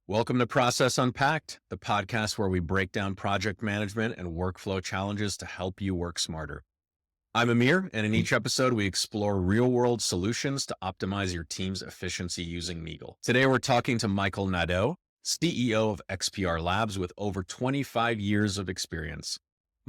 Welcome to Process Unpacked, the podcast where we break down project management and workflow challenges to help you work smarter. I'm Amir, and in each episode, we explore real-world solutions to optimize your team's efficiency using Mickael. Today, we're talking to Mickael Nadeau, CEO of XPR Labs with over 25 years of experience.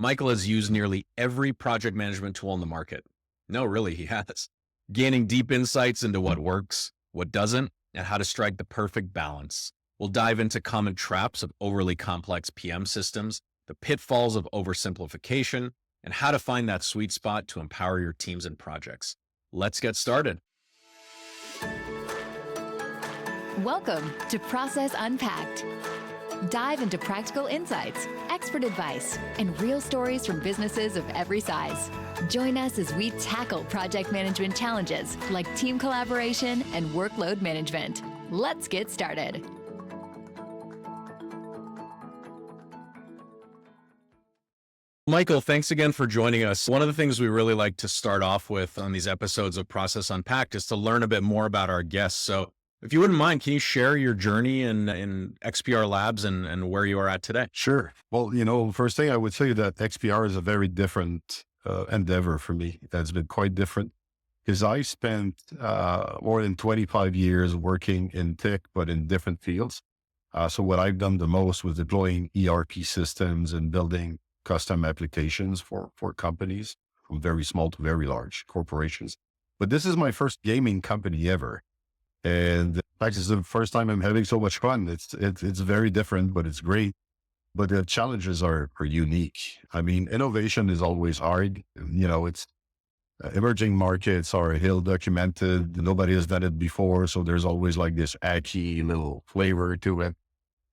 Mickael has used nearly every project management tool on the market. No, really, he has. Gaining deep insights into what works, what doesn't, and how to strike the perfect balance. We'll dive into common traps of overly complex PM systems, the pitfalls of oversimplification, and how to find that sweet spot to empower your teams and projects. Let's get started. Welcome to Process Unpacked. Dive into practical insights, expert advice, and real stories from businesses of every size. Join us as we tackle project management challenges like team collaboration and workload management. Let's get started. Mickael, thanks again for joining us. One of the things we really like to start off with on these episodes of Process Unpacked is to learn a bit more about our guests. So if you wouldn't mind, can you share your journey in XPR Labs and where you are at today? Sure. Well, first thing I would say that XPR is a very different endeavor for me. That's been quite different because I spent more than 25 years working in tech, but in different fields. So what I've done the most was deploying ERP systems and building custom applications for companies from very small to very large corporations. But this is my first gaming company ever. And in fact, it's the first time I'm having so much fun. It's very different, but it's great. But the challenges are unique. I mean, innovation is always hard. It's emerging markets are ill documented. Nobody has done it before. So there's always like this achy little flavor to it.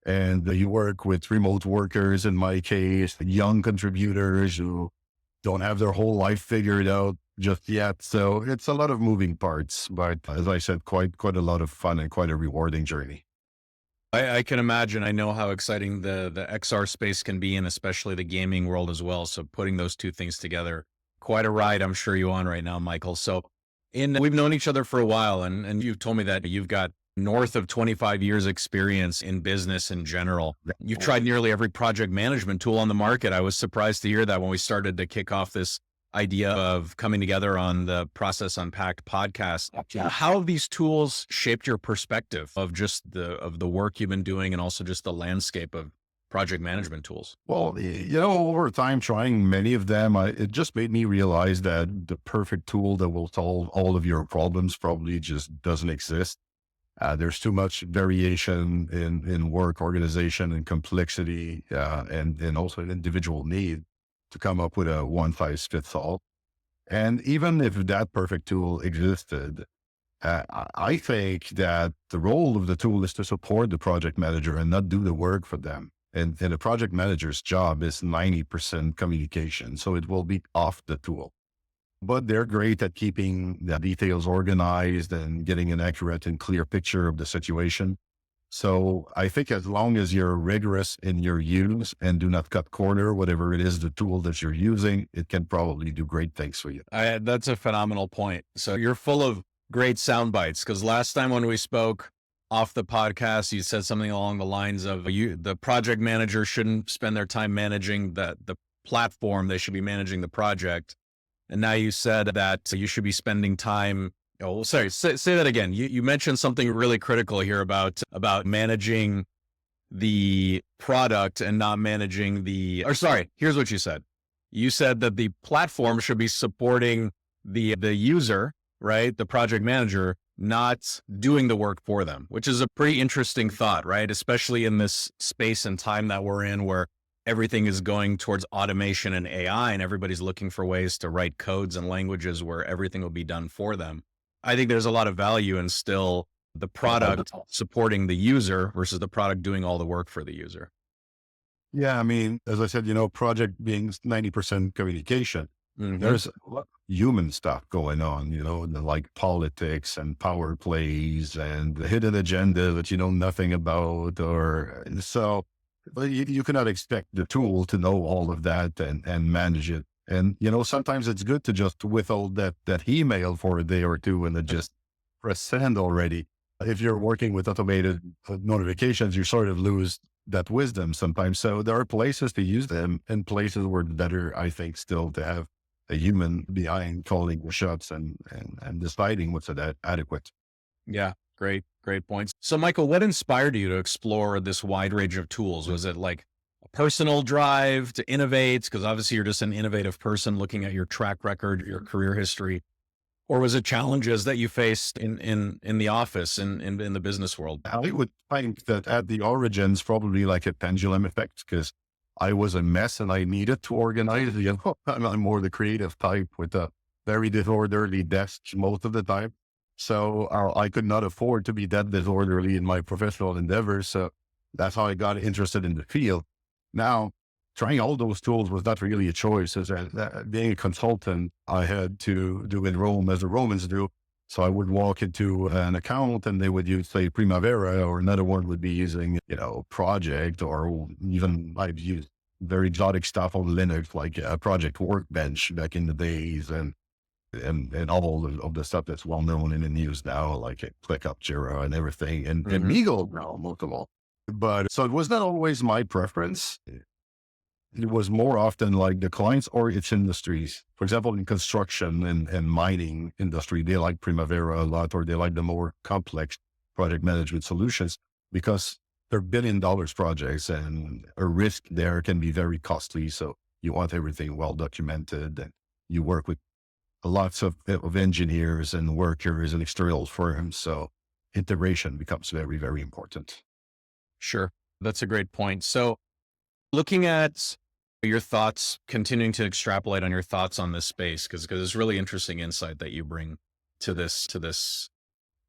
And you work with remote workers, in my case, young contributors who don't have their whole life figured out just yet. So it's a lot of moving parts, but as I said, quite a lot of fun and quite a rewarding journey. I can imagine. I know how exciting the XR space can be, and especially the gaming world as well. So putting those two things together, quite a ride I'm sure you're on right now, Mickael. So we've known each other for a while, and you've told me that you've got north of 25 years experience in business in general. You've tried nearly every project management tool on the market. I was surprised to hear that when we started to kick off this idea of coming together on the Process Unpacked podcast. How have these tools shaped your perspective of just the work you've been doing and also just the landscape of project management tools? Well, over time, trying many of them, it just made me realize that the perfect tool that will solve all of your problems probably just doesn't exist. There's too much variation in work organization and complexity, and also an individual need to come up with a one size fits all. And even if that perfect tool existed, I think that the role of the tool is to support the project manager and not do the work for them. And the project manager's job is 90% communication. So it will be off the tool. But they're great at keeping the details organized and getting an accurate and clear picture of the situation. So I think as long as you're rigorous in your use and do not cut corner, whatever it is, the tool that you're using, it can probably do great things for you. That's a phenomenal point. So you're full of great sound bites, because last time when we spoke off the podcast, you said something along the lines of the project manager shouldn't spend their time managing the platform. They should be managing the project. And now you said that you should be spending time. Oh, sorry. Say that again. You mentioned something really critical here about managing the product and not managing here's what you said. You said that the platform should be supporting the user, right? The project manager, not doing the work for them, which is a pretty interesting thought, right? Especially in this space and time that we're in, where everything is going towards automation and AI, and everybody's looking for ways to write codes and languages where everything will be done for them. I think there's a lot of value in still the product supporting the user versus the product doing all the work for the user. Yeah. I mean, as I said, project being 90% communication, there's a lot of human stuff going on, like politics and power plays and the hidden agenda that you know nothing about, but you cannot expect the tool to know all of that and manage it. And, sometimes it's good to just withhold that email for a day or two and then just press send already. If you're working with automated notifications, you sort of lose that wisdom sometimes. So there are places to use them and places where it's better, I think, still to have a human behind calling the shots and deciding what's adequate. Yeah, great points. So Mickael, what inspired you to explore this wide range of tools? Was it like a personal drive to innovate? Because obviously you're just an innovative person looking at your track record, your career history. Or was it challenges that you faced in the office in the business world? I would think that at the origins, probably like a pendulum effect, because I was a mess and I needed to organize. You know, I'm more the creative type with a very disorderly desk most of the time. So I could not afford to be that disorderly in my professional endeavors. So that's how I got interested in the field. Now, trying all those tools was not really a choice. As being a consultant, I had to do in Rome as the Romans do. So I would walk into an account and they would use, say, Primavera, or another one would be using, Project, or even I've used very exotic stuff on Linux, like a Project Workbench back in the days, and all of the stuff that's well known in the news now, like ClickUp, Jira, and everything, and Mickael now, most of all. But so it was not always my preference. It was more often like the clients or its industries. For example, in construction and mining industry, they like Primavera a lot, or they like the more complex project management solutions because they're $1 billion projects and a risk there can be very costly. So you want everything well documented, and you work with lots of engineers and workers and external firms. So integration becomes very, very important. Sure. That's a great point. So looking at your thoughts, continuing to extrapolate on your thoughts on this space, because it's really interesting insight that you bring to this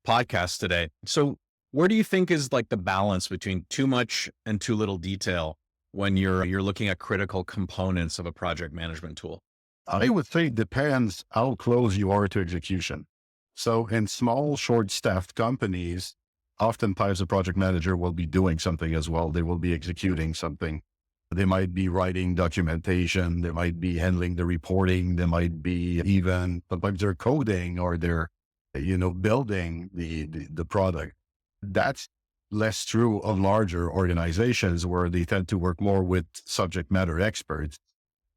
podcast today. So where do you think is like the balance between too much and too little detail when you're looking at critical components of a project management tool? I would say it depends how close you are to execution. So in small, short-staffed companies, oftentimes the project manager will be doing something as well. They will be executing something. They might be writing documentation. They might be handling the reporting. They might be even, sometimes they're coding, or they're, building the product. That's less true of larger organizations where they tend to work more with subject matter experts.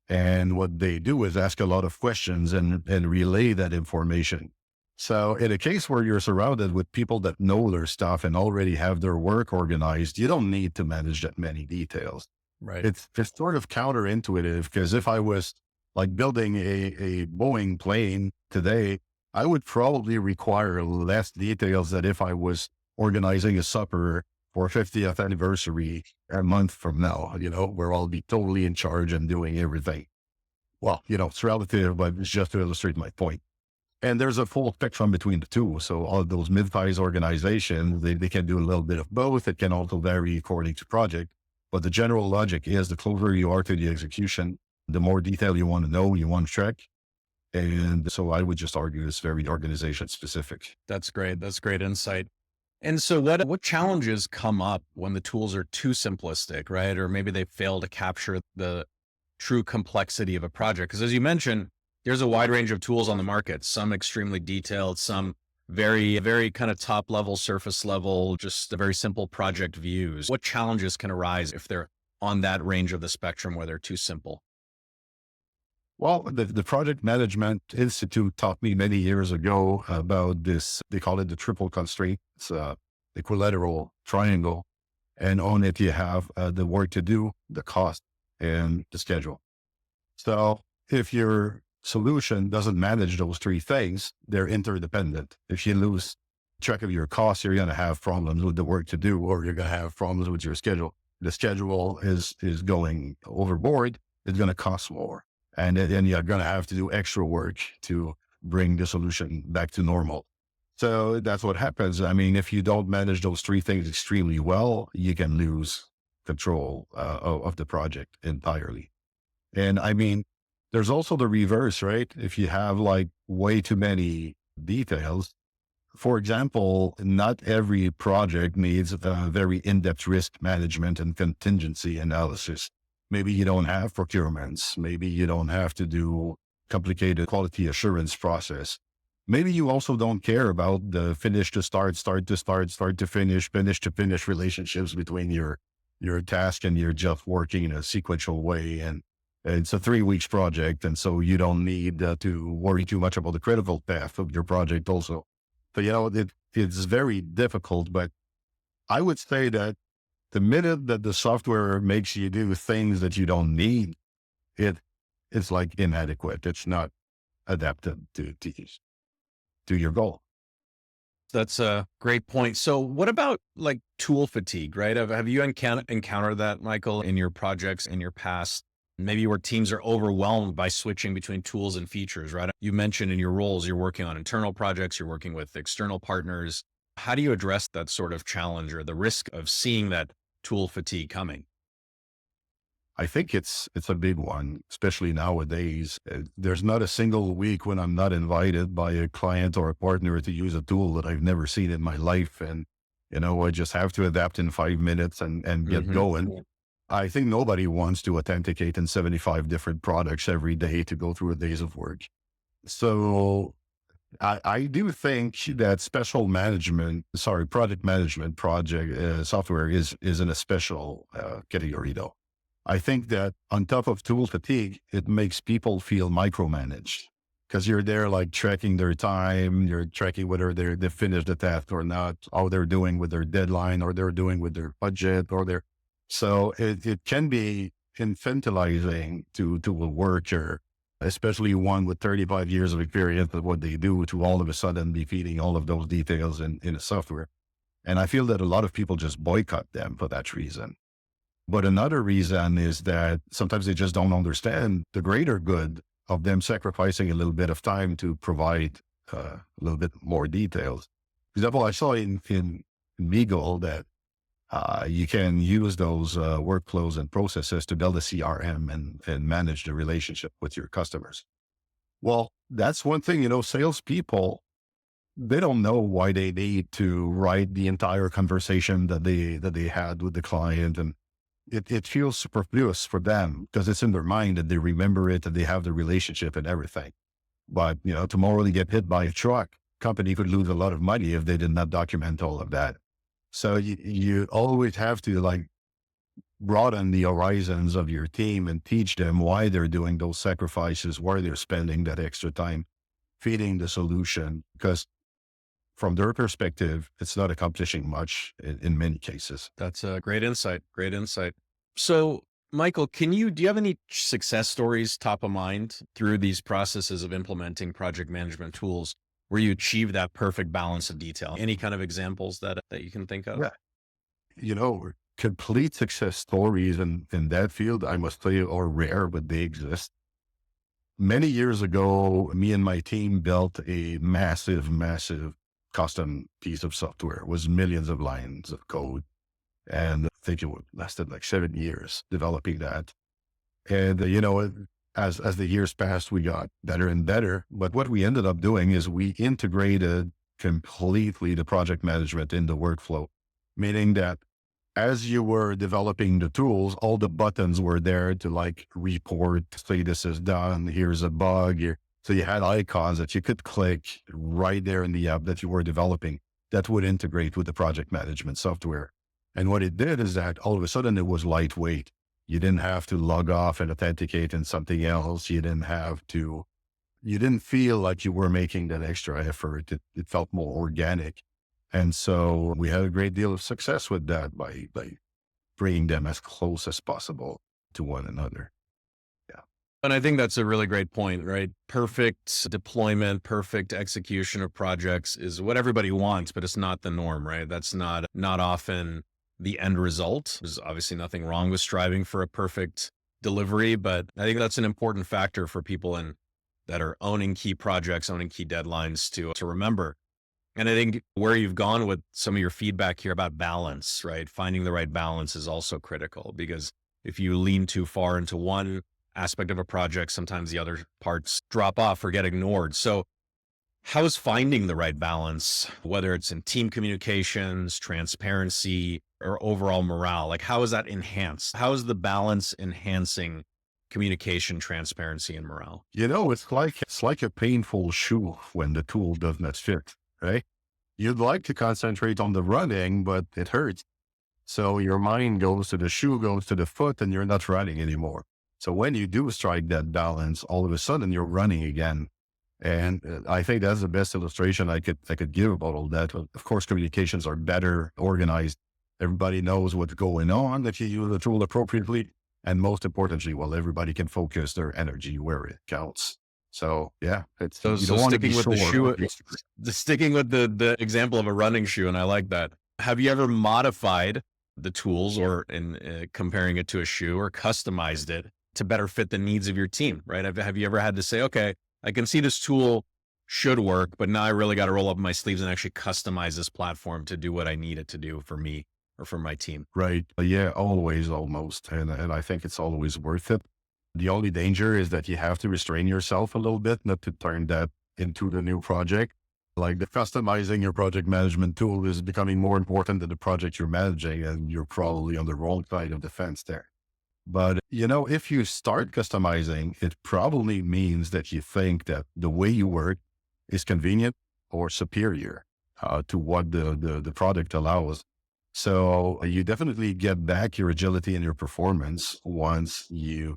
And what they do is ask a lot of questions and relay that information. So in a case where you're surrounded with people that know their stuff and already have their work organized, you don't need to manage that many details. Right. It's sort of counterintuitive, because if I was like building a Boeing plane today, I would probably require less details than if I was organizing a supper for 50th anniversary a month from now, where I'll be totally in charge and doing everything. Well, it's relative, but it's just to illustrate my point. And there's a full spectrum between the two. So all of those mid-sized organizations, they can do a little bit of both. It can also vary according to project. But the general logic is the closer you are to the execution, the more detail you want to know, you want to track. And so I would just argue it's very organization specific. That's great. That's great insight. And so what challenges come up when the tools are too simplistic, right? Or maybe they fail to capture the true complexity of a project? Because as you mentioned, there's a wide range of tools on the market, some extremely detailed, some very, very kind of top level, surface level, just very simple project views. What challenges can arise if they're on that range of the spectrum where they're too simple? Well, the Project Management Institute taught me many years ago about this. They call it the triple constraint. It's a equilateral triangle. And on it, you have the work to do, the cost, and the schedule. So if your solution doesn't manage those three things, they're interdependent. If you lose track of your costs, you're going to have problems with the work to do, or you're going to have problems with your schedule. The schedule is going overboard. It's going to cost more. And then you're going to have to do extra work to bring the solution back to normal. So that's what happens. I mean, if you don't manage those three things extremely well, you can lose control of the project entirely. And I mean, there's also the reverse, right? If you have like way too many details, for example, not every project needs a very in-depth risk management and contingency analysis. Maybe you don't have procurements. Maybe you don't have to do complicated quality assurance process. maybe you also don't care about the finish to start, start to start, start to finish to finish relationships between your task, and you're just working in a sequential way. And it's a 3 weeks project. And so you don't need to worry too much about the critical path of your project also. So, it's very difficult, but I would say that the minute that the software makes you do things that you don't need, it's like inadequate. It's not adapted to your goal. That's a great point. So what about like tool fatigue, right? Have you encountered that, Mickael, in your projects in your past? Maybe where teams are overwhelmed by switching between tools and features, right? You mentioned in your roles, you're working on internal projects, you're working with external partners. How do you address that sort of challenge or the risk of seeing that tool fatigue coming? I think it's a big one, especially nowadays. There's not a single week when I'm not invited by a client or a partner to use a tool that I've never seen in my life. And, I just have to adapt in 5 minutes and get going. I think nobody wants to authenticate in 75 different products every day to go through a days of work. So I do think that project management software is in a special category though. I think that on top of tool fatigue, it makes people feel micromanaged because you're there like tracking their time, you're tracking whether they finished the task or not, how they're doing with their deadline, or they're doing with their budget, so it can be infantilizing to a worker, especially one with 35 years of experience at what they do, to all of a sudden be feeding all of those details in a software. And I feel that a lot of people just boycott them for that reason. But another reason is that sometimes they just don't understand the greater good of them sacrificing a little bit of time to provide a little bit more details. For example, I saw in Mickael that you can use those workflows and processes to build a CRM and manage the relationship with your customers. Well, that's one thing, salespeople, they don't know why they need to write the entire conversation that they had with the client. And it feels superfluous for them because it's in their mind and they remember it and they have the relationship and everything. But, tomorrow they get hit by a truck, company could lose a lot of money if they did not document all of that. So you always have to broaden the horizons of your team and teach them why they're doing those sacrifices, why they're spending that extra time feeding the solution, because from their perspective, it's not accomplishing much in many cases. That's a great insight. Great insight. So Mickael, do you have any success stories top of mind through these processes of implementing project management tools where you achieve that perfect balance of detail? Any kind of examples that you can think of? Yeah. Complete success stories in that field, I must tell you, are rare, but they exist. Many years ago, me and my team built a massive custom piece of software. It was millions of lines of code. And I think it lasted like 7 years developing that. And, as the years passed, we got better and better. But what we ended up doing is we integrated completely the project management in the workflow, meaning that as you were developing the tools, all the buttons were there to report, say this is done, here's a bug. So you had icons that you could click right there in the app that you were developing that would integrate with the project management software. And what it did is that all of a sudden it was lightweight. You didn't have to log off and authenticate in something else. You didn't feel like you were making that extra effort. It felt more organic. And so we had a great deal of success with that by bringing them as close as possible to one another. Yeah. And I think that's a really great point, right? Perfect deployment, perfect execution of projects is what everybody wants, but it's not the norm, right? That's not often the end result. There's obviously nothing wrong with striving for a perfect delivery, but I think that's an important factor for people that are owning key projects, owning key deadlines to remember. And I think where you've gone with some of your feedback here about balance, right? Finding the right balance is also critical, because if you lean too far into one aspect of a project, sometimes the other parts drop off or get ignored. So how is finding the right balance, whether it's in team communications, transparency, or overall morale? How is that enhanced? How is the balance enhancing communication, transparency, and morale? It's like a painful shoe when the tool does not fit, right? You'd like to concentrate on the running, but it hurts. So your mind goes to the shoe, goes to the foot, and you're not running anymore. So when you do strike that balance, all of a sudden you're running again. And I think that's the best illustration I could give about all that. Of course, communications are better organized. Everybody knows what's going on if you use the tool appropriately. And most importantly, well, everybody can focus their energy where it counts. So yeah, So, you so don't want to be sticking with the sore. shoe, sticking with the example of a running shoe, and I like that. Have you ever modified the tools or in comparing it to a shoe or customized it to better fit the needs of your team, right? Have you ever had to say, okay, I can see this tool should work, but now I really got to roll up my sleeves and actually customize this platform to do what I need it to do for me or for my team? Right. Yeah, always, almost. And I think it's always worth it. The only danger is that you have to restrain yourself a little bit, not to turn that into the new project. Like the customizing your project management tool is becoming more important than the project you're managing, and you're probably on the wrong side of the fence there. But, if you start customizing, it probably means that you think that the way you work is convenient or superior to what the product allows. So you definitely get back your agility and your performance once you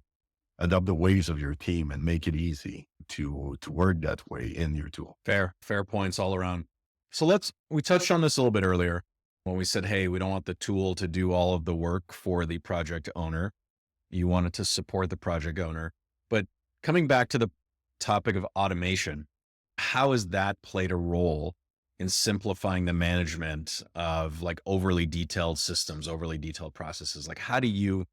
adopt the ways of your team and make it easy to work that way in your tool. Fair points all around. So we touched on this a little bit earlier when we said, hey, we don't want the tool to do all of the work for the project owner. You want it to support the project owner. But coming back to the topic of automation, how has that played a role in simplifying the management of like overly detailed systems, overly detailed processes? Like, how do you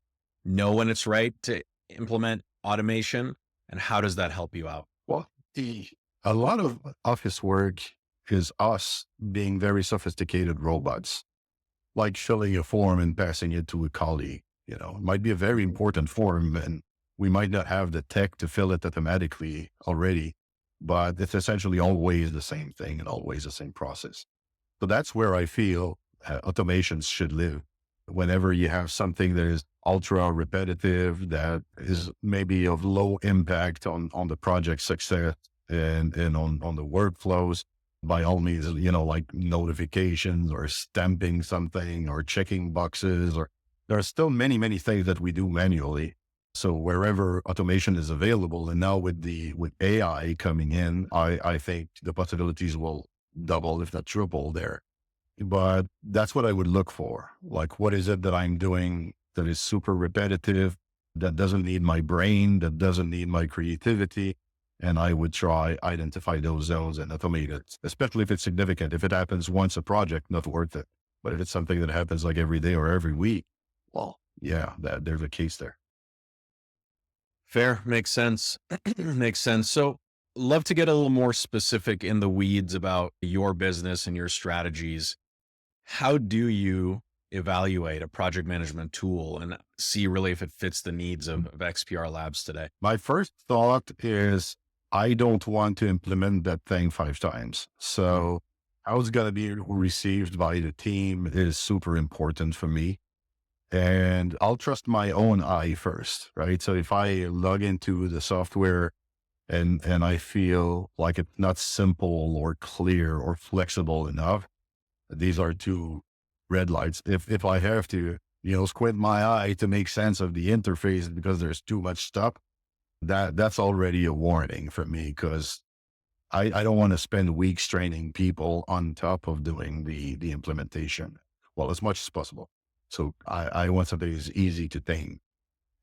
know when it's right to implement automation, and how does that help you out? Well, a lot of office work is us being very sophisticated robots, like filling a form and passing it to a colleague. It might be a very important form and we might not have the tech to fill it automatically already, but it's essentially always the same thing and always the same process. So that's where I feel automations should live. Whenever you have something that is ultra repetitive, that is maybe of low impact on the project success and on the workflows, by all means, like notifications or stamping something or checking boxes, or there are still many, many things that we do manually. So wherever automation is available, and now with AI coming in, I think the possibilities will double, if not triple there. But that's what I would look for. Like, what is it that I'm doing that is super repetitive, that doesn't need my brain, that doesn't need my creativity? And I would try identify those zones and automate it, especially if it's significant. If it happens once a project, not worth it. But if it's something that happens like every day or every week, well, yeah, there's a case there. Fair. Makes sense. Makes sense. So love to get a little more specific in the weeds about your business and your strategies. How do you evaluate a project management tool and see really if it fits the needs of XPR Labs today? My first thought is I don't want to implement that thing 5 times. So how it's going to be received by the team is super important for me. And I'll trust my own eye first, right? So if I log into the software and I feel like it's not simple or clear or flexible enough, these are 2 red lights. If I have to, squint my eye to make sense of the interface because there's too much stuff, that's already a warning for me, because I don't want to spend weeks training people on top of doing the implementation. Well, as much as possible. So I want something that's easy to tame.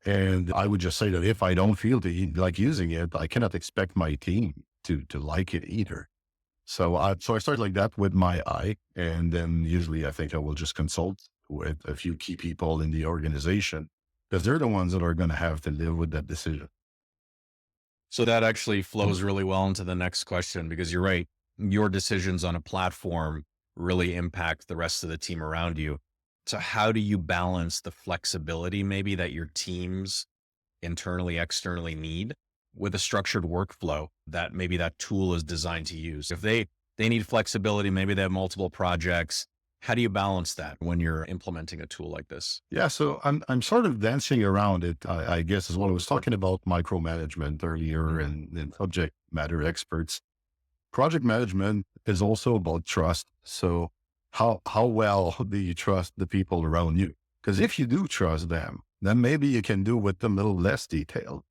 And I would just say that if I don't feel like using it, I cannot expect my team to like it either. So I start like that with my eye. And then usually I think I will just consult with a few key people in the organization, because they're the ones that are going to have to live with that decision. So that actually flows really well into the next question, because you're right. Your decisions on a platform really impact the rest of the team around you. So how do you balance the flexibility maybe that your teams internally, externally need with a structured workflow that maybe that tool is designed to use? If they need flexibility, maybe they have multiple projects, How do you balance that when you're implementing a tool like this? Yeah, so I'm sort of dancing around it, I guess, as well. I was talking about micromanagement earlier Mhm. and subject matter experts. Project management is also about trust. So how well do you trust the people around you? Because if you do trust them, then maybe you can do with them a little less detail.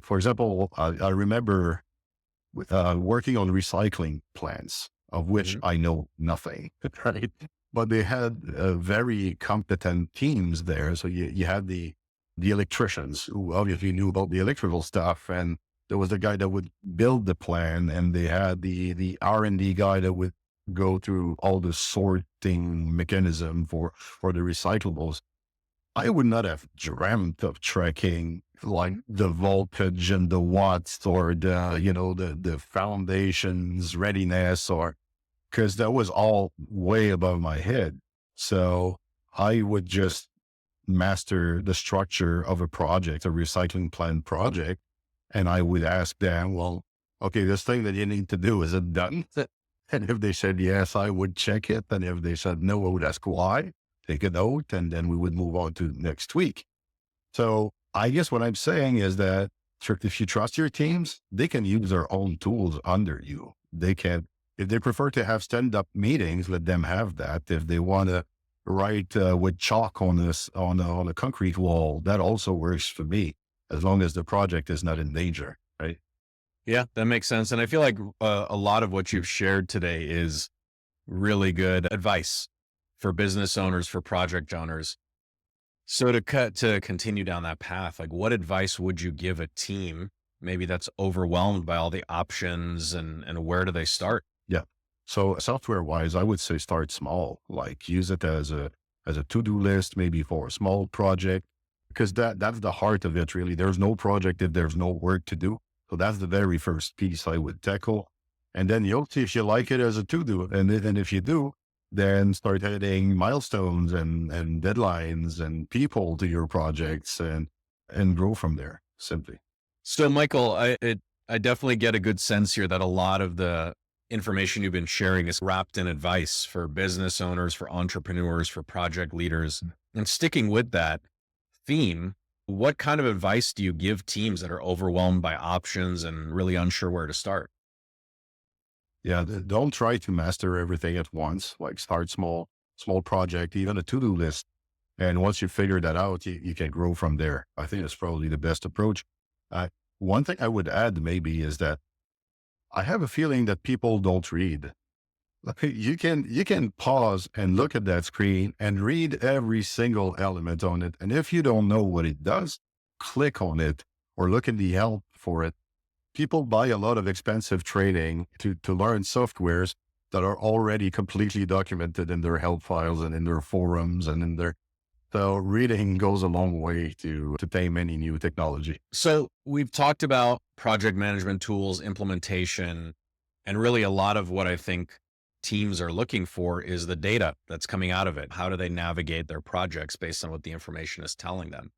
For example, I remember working on recycling plants, of which Mhm. I know nothing, right? But they had very competent teams there. So you had the electricians who obviously knew about the electrical stuff, and there was the guy that would build the plan, and they had the R&D guy that would go through all the sorting mechanism for the recyclables. I would not have dreamt of tracking like the voltage and the watts or the foundation's readiness, or because that was all way above my head. So I would just master the structure of a project, a recycling plant project. And I would ask them, well, okay, this thing that you need to do, is it done? And if they said yes, I would check it. And if they said no, I would ask why, take a note, and then we would move on to next week. So I guess what I'm saying is that if you trust your teams, they can use their own tools under you. They can, if they prefer to have stand-up meetings, let them have that. If they want to write with chalk on this on a concrete wall, that also works for me, as long as the project is not in danger, right? Yeah, that makes sense. And I feel like a lot of what you've shared today is really good advice for business owners, for project owners. So to continue down that path, like what advice would you give a team maybe that's overwhelmed by all the options and where do they start? Yeah. So software wise, I would say start small, like use it as a to-do list, maybe for a small project, because that's the heart of it, really. There's no project if there's no work to do. So that's the very first piece I would tackle. And then you'll see if you like it as a to-do. And if you do, then start adding milestones and deadlines and people to your projects and grow from there simply. So Michael, I definitely get a good sense here that a lot of the information you've been sharing is wrapped in advice for business owners, for entrepreneurs, for project leaders. And sticking with that theme, what kind of advice do you give teams that are overwhelmed by options and really unsure where to start? Yeah, don't try to master everything at once. Like start small, small project, even a to-do list. And once you figure that out, you can grow from there. I think that's probably the best approach. Uh, One thing I would add maybe is that I have a feeling that people don't read. Like, you can pause and look at that screen and read every single element on it. And if you don't know what it does, click on it or look in the help for it. People buy a lot of expensive training to learn softwares that are already completely documented in their help files and in their forums and in their, so reading goes a long way to tame any new technology. So we've talked about project management tools, implementation, and really a lot of what I think teams are looking for is the data that's coming out of it. How do they navigate their projects based on what the information is telling them?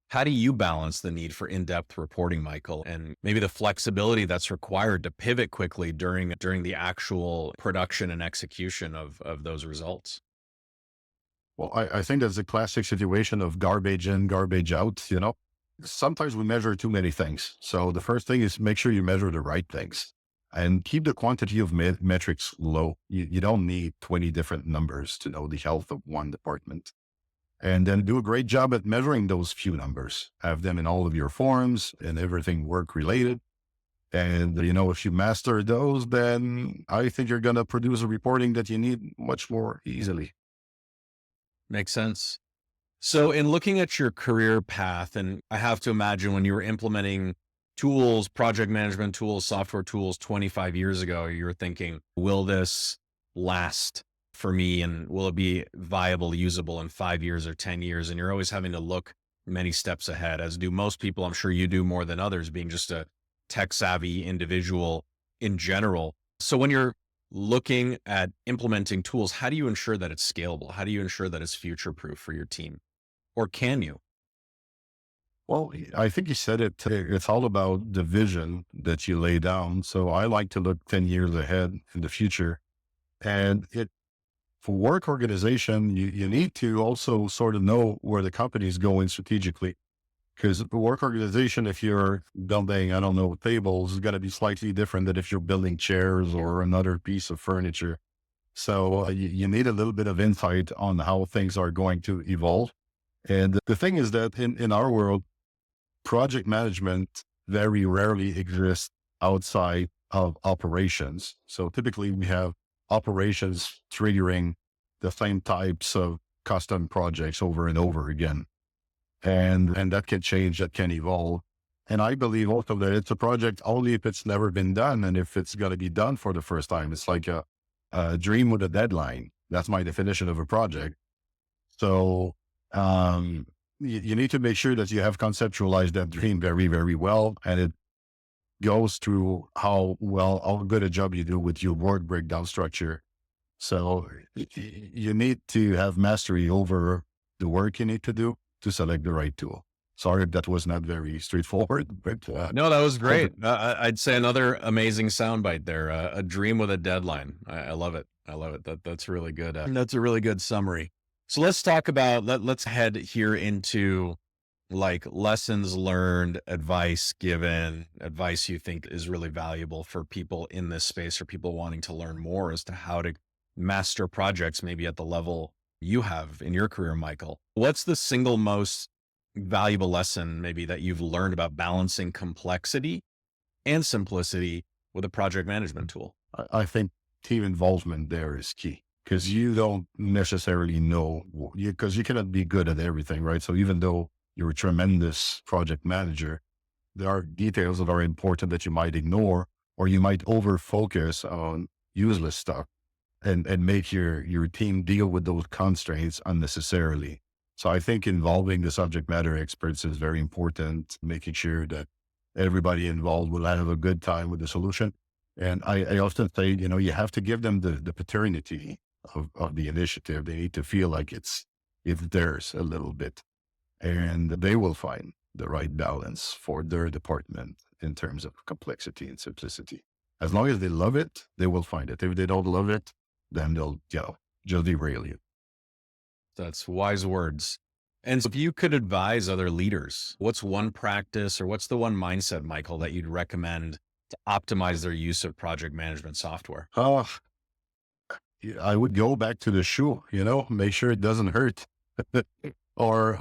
How do you balance the need for in-depth reporting, Michael, and maybe the flexibility that's required to pivot quickly during the actual production and execution of those results? Well, I think that's a classic situation of garbage in, garbage out. Sometimes we measure too many things. So the first thing is make sure you measure the right things and keep the quantity of metrics low. You don't need 20 different numbers to know the health of one department. And then do a great job at measuring those few numbers. Have them in all of your forms and everything work related. And, if you master those, then I think you're going to produce a reporting that you need much more easily. Makes sense. So in looking at your career path, and I have to imagine when you were implementing tools, project management tools, software tools 25 years ago, you were thinking, will this last for me? And will it be viable, usable in 5 years or 10 years? And you're always having to look many steps ahead, as do most people. I'm sure you do more than others, being just a tech savvy individual in general. So when you're looking at implementing tools, how do you ensure that it's scalable? How do you ensure that it's future proof for your team? Or can you? Well, I think you said it. It's all about the vision that you lay down. So I like to look 10 years ahead in the future. And For work organization, you need to also sort of know where the company is going strategically. Because the work organization, if you're building, I don't know, tables, is going to be slightly different than if you're building chairs or another piece of furniture. So you need a little bit of insight on how things are going to evolve. And the thing is that in our world, project management very rarely exists outside of operations. So typically we have operations triggering the same types of custom projects over and over again. And that can change, that can evolve. And I believe also that it's a project only if it's never been done and if it's going to be done for the first time. It's like a dream with a deadline. That's my definition of a project. So you need to make sure that you have conceptualized that dream very, very well. And it goes through how good a job you do with your work breakdown structure. So you need to have mastery over the work you need to do to select the right tool. Sorry if that was not very straightforward, but no, that was great. I'd say another amazing soundbite there. A dream with a deadline. I love it. I love it. That's really good. That's a really good summary. So let's talk about, let's head here into like lessons learned, advice given, advice you think is really valuable for people in this space or people wanting to learn more as to how to master projects, maybe at the level you have in your career, Mickael. What's the single most valuable lesson maybe that you've learned about balancing complexity and simplicity with a project management tool? I think team involvement there is key because you don't necessarily know, because you cannot be good at everything, right? So even though you're a tremendous project manager, there are details that are important that you might ignore, or you might over focus on useless stuff and make your team deal with those constraints unnecessarily. So I think involving the subject matter experts is very important, making sure that everybody involved will have a good time with the solution. And I often say, you have to give them the paternity of the initiative. They need to feel like it's theirs a little bit, and they will find the right balance for their department in terms of complexity and simplicity. As long as they love it, they will find it. If they don't love it, then they'll, just derail you. That's wise words. And so if you could advise other leaders, what's one practice or what's the one mindset, Mickael, that you'd recommend to optimize their use of project management software? I would go back to the shoe, make sure it doesn't hurt. Or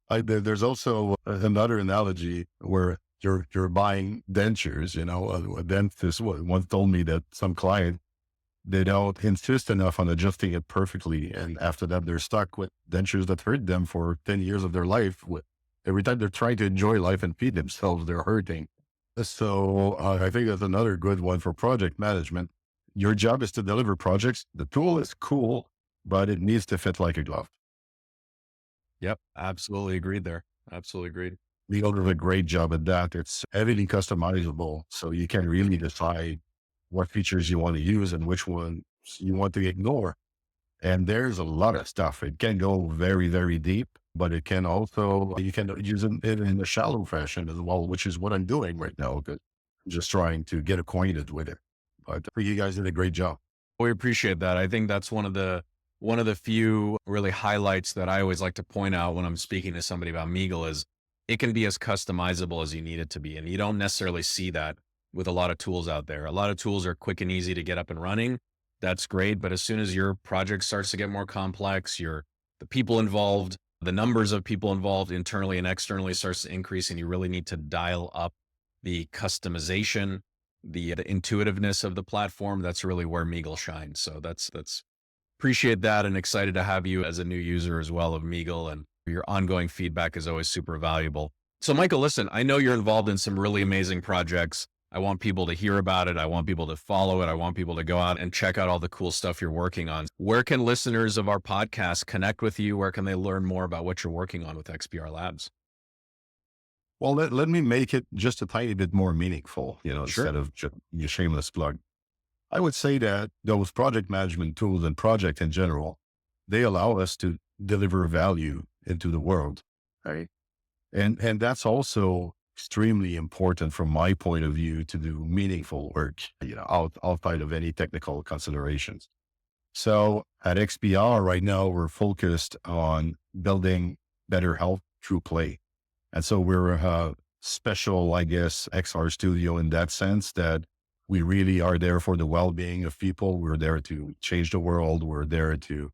there's also another analogy where you're buying dentures, a dentist once told me that some client, they don't insist enough on adjusting it perfectly. And after that, they're stuck with dentures that hurt them for 10 years of their life. Every time they're trying to enjoy life and feed themselves, they're hurting. So I think that's another good one for project management. Your job is to deliver projects. The tool is cool, but it needs to fit like a glove. Yep. Absolutely agreed there. Absolutely agreed. Mickael does a great job at that. It's heavily customizable. So you can really decide what features you want to use and which ones you want to ignore. And there's a lot of stuff. It can go very, very deep, but it can also, you can use it in a shallow fashion as well, which is what I'm doing right now, because I'm just trying to get acquainted with it. But I think you guys did a great job. We appreciate that. I think that's one of the few really highlights that I always like to point out when I'm speaking to somebody about Mickael is it can be as customizable as you need it to be. And you don't necessarily see that with a lot of tools out there. A lot of tools are quick and easy to get up and running. That's great. But as soon as your project starts to get more complex, the people involved, the numbers of people involved internally and externally starts to increase, and you really need to dial up the customization, the intuitiveness of the platform. That's really where Mickael shines. So that's appreciate that, and excited to have you as a new user as well of Mickael, and your ongoing feedback is always super valuable. So Mickael, listen, I know you're involved in some really amazing projects. I want people to hear about it. I want people to follow it. I want people to go out and check out all the cool stuff you're working on. Where can listeners of our podcast connect with you? Where can they learn more about what you're working on with XPR Labs? Well, let me make it just a tiny bit more meaningful, Sure. Instead of just your shameless plug. I would say that those project management tools and project in general, they allow us to deliver value into the world, right? And that's also extremely important from my point of view to do meaningful work, outside of any technical considerations. So at XPR right now, we're focused on building better health through play. And so we're a special, I guess, XR studio in that sense that we really are there for the well-being of people. We're there to change the world. We're there to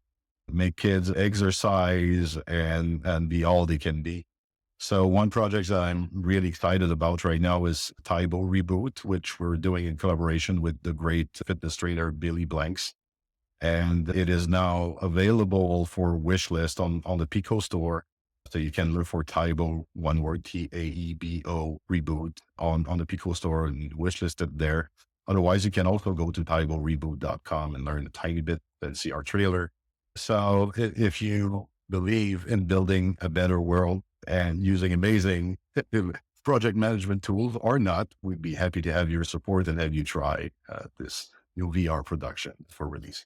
make kids exercise and be all they can be. So one project that I'm really excited about right now is Taibo Reboot, which we're doing in collaboration with the great fitness trainer, Billy Blanks. And it is now available for wish list on the Pico store. So you can look for Taibo, one word, Taebo Reboot on the Pico store and wish list it there. Otherwise, you can also go to taiboreboot.com and learn a tiny bit and see our trailer. So if you believe in building a better world and using amazing project management tools or not, we'd be happy to have your support and have you try this new VR production for release.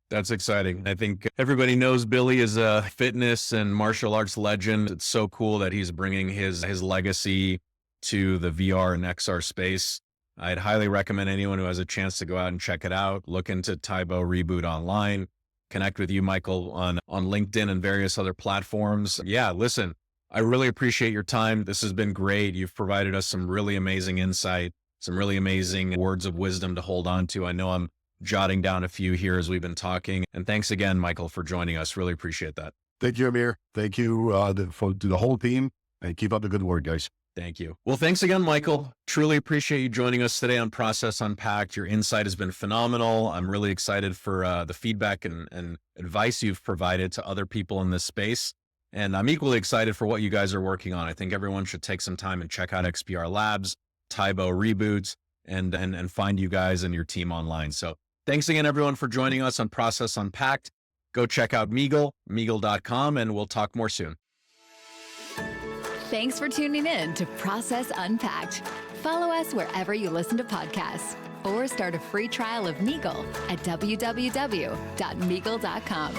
That's exciting. I think everybody knows Billy is a fitness and martial arts legend. It's so cool that he's bringing his legacy to the VR and XR space. I'd highly recommend anyone who has a chance to go out and check it out. Look into Taibo Reboot online. Connect with you, Mickael, on LinkedIn and various other platforms. Yeah, listen, I really appreciate your time. This has been great. You've provided us some really amazing insight, some really amazing words of wisdom to hold on to. I know I'm jotting down a few here as we've been talking. And thanks again, Mickael, for joining us. Really appreciate that. Thank you, Amir. Thank you to the whole team, and keep up the good work, guys. Thank you. Well, thanks again, Mickael. Truly appreciate you joining us today on Process Unpacked. Your insight has been phenomenal. I'm really excited for the feedback and advice you've provided to other people in this space. And I'm equally excited for what you guys are working on. I think everyone should take some time and check out XPR Labs, Taibo Reboots, and find you guys and your team online. So thanks again, everyone, for joining us on Process Unpacked. Go check out Mickael.com, and we'll talk more soon. Thanks for tuning in to Process Unpacked. Follow us wherever you listen to podcasts or start a free trial of Mickael at www.mickael.com.